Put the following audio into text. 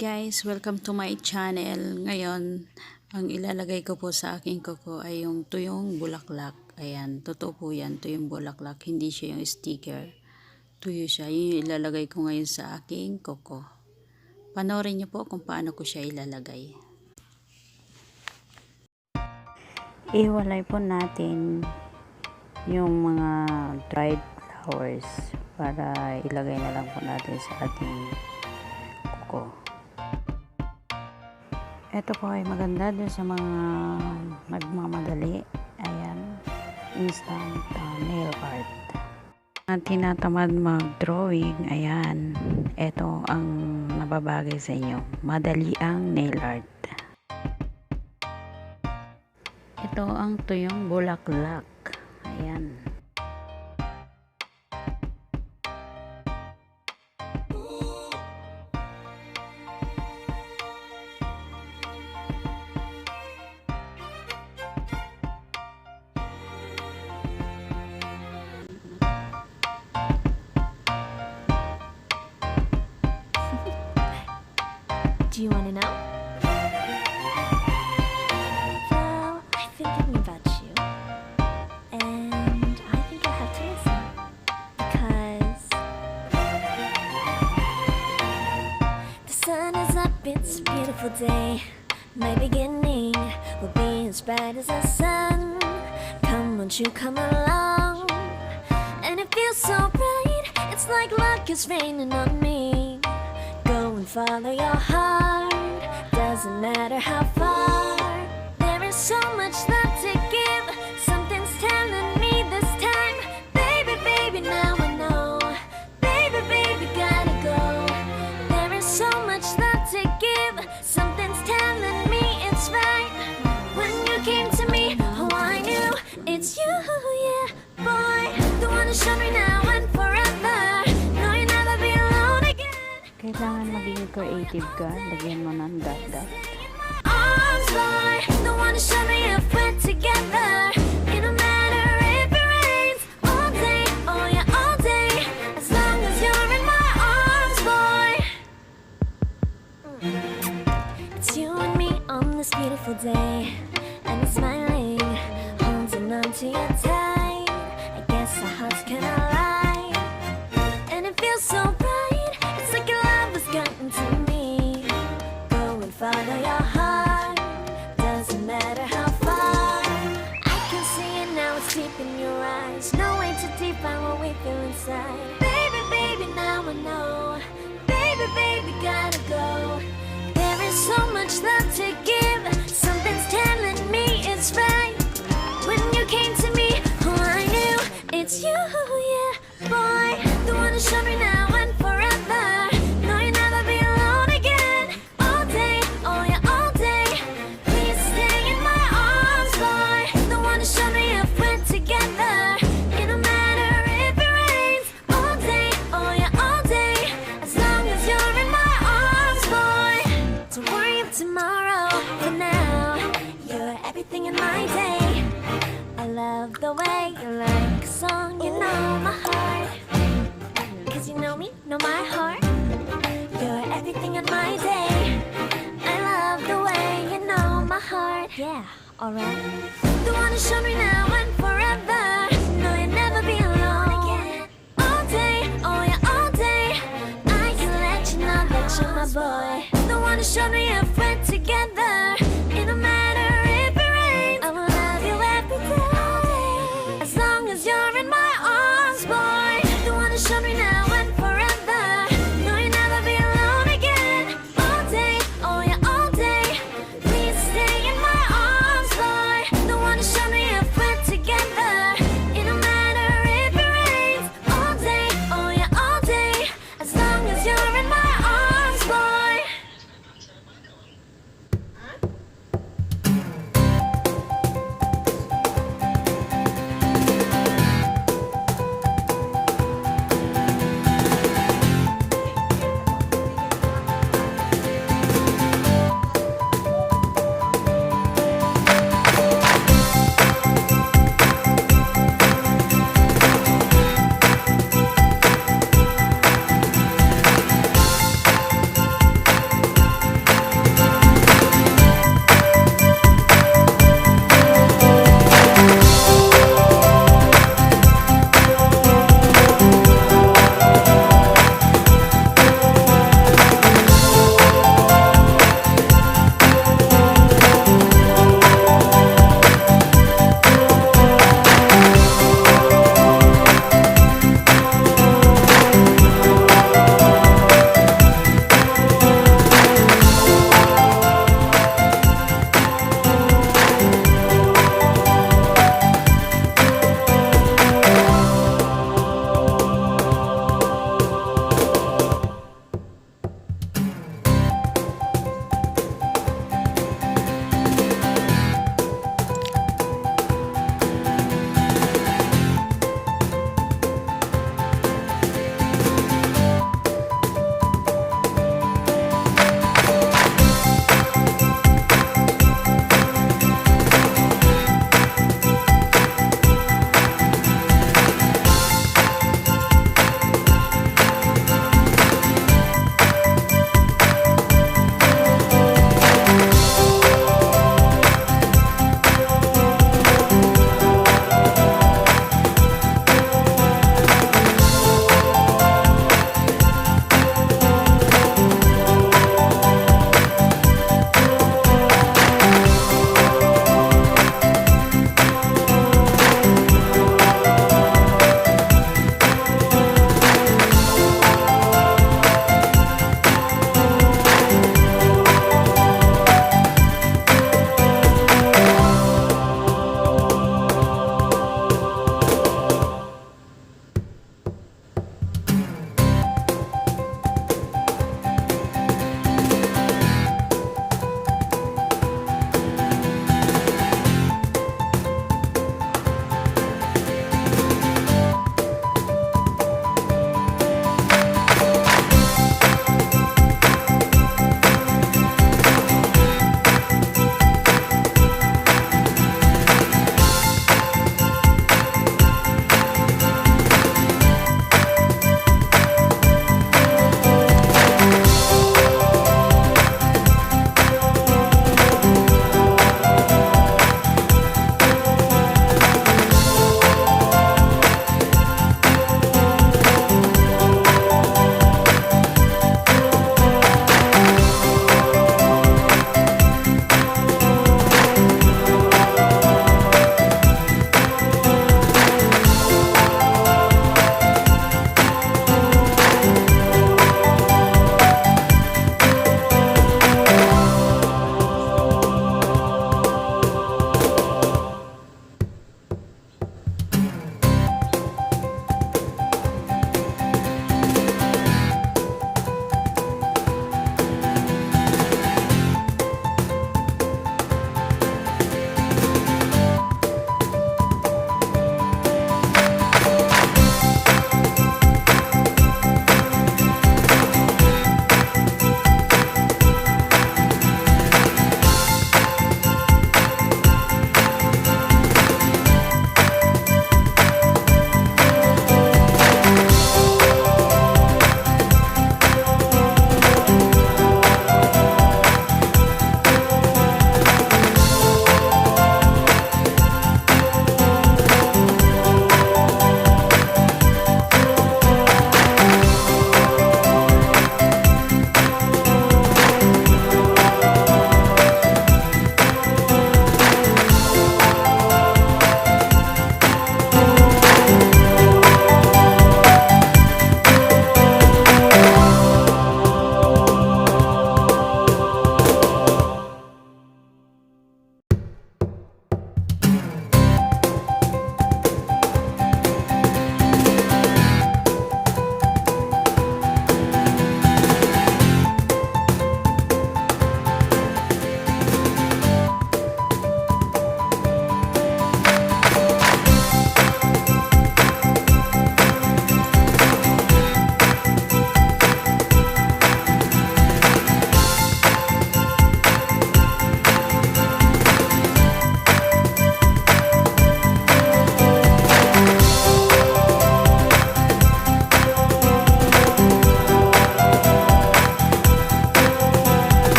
Hi guys, welcome to my channel. Ngayon, ang ilalagay ko po sa aking kuko ay yung tuyong bulaklak. Ayan, totoo po yan, tuyong bulaklak. Hindi siya yung sticker. Tuyo siya. Yun yung ilalagay ko ngayon sa aking kuko. Panoorin niyo po kung paano ko siya ilalagay. Iwalay po natin yung mga dried flowers para ilagay na lang po natin sa ating kuko. Ito po ay maganda din sa mga nagmamadali. Ayan, instant nail art. At tinatamad mag-drawing, ayan, ito ang nababagay sa inyo. Madali ang nail art. Ito ang tuyong bulaklak. Ayan. Do you want to know? Well, I've been thinking about you, and I think you'll have to listen, because the sun is up, it's a beautiful day. My beginning will be as bright as the sun. Come, won't you come along? And it feels so bright, it's like luck is raining on me. Go and follow your heart, doesn't matter how far. There is so much love to give, something's telling me this time. Baby, baby, now I know. Baby, baby, gotta go. There is so much love to give, something's telling me it's right. When you came to me, oh I knew it's you, yeah, boy. The one to show me now and forever. No, you'll never be alone again. Kailangan maging creative ka. Lagyan mo ng dot-dot. Arms, boy, the one to show me if we're together. It don't matter if it rains all day, oh yeah, all day. As long as you're in my arms, boy. It's you and me on this beautiful day, and it's smiling, holding on to you tight. I guess our hearts can align, and it feels so bright. It's like your love has gotten to me. Go and follow your heart, doesn't matter how far. I can see it now, it's deep in your eyes. No way to define what we feel inside. Baby, baby, now I know. Baby, baby, gotta go. There is so much love to give, something's telling me it's right. When you came to me, oh I knew it's you, yeah, boy. The one to show me now and forever. No, you'll never be alone again. All day, oh yeah, all day. Please stay in my arms, boy. The one to show me if we're together. It don't matter if it rains all day, oh yeah, all day. As long as you're in my arms, boy. Don't worry of tomorrow. For now, you're everything in my day. I love the way you like a song, you know my heart. Cause you know me, know my heart. You're everything in my day. I love the way you know my heart. Yeah, alright. The one to show me now and forever. No, you'll never be alone again. All day, oh yeah, all day. I can let you know that you're my boy. The one to show me if we're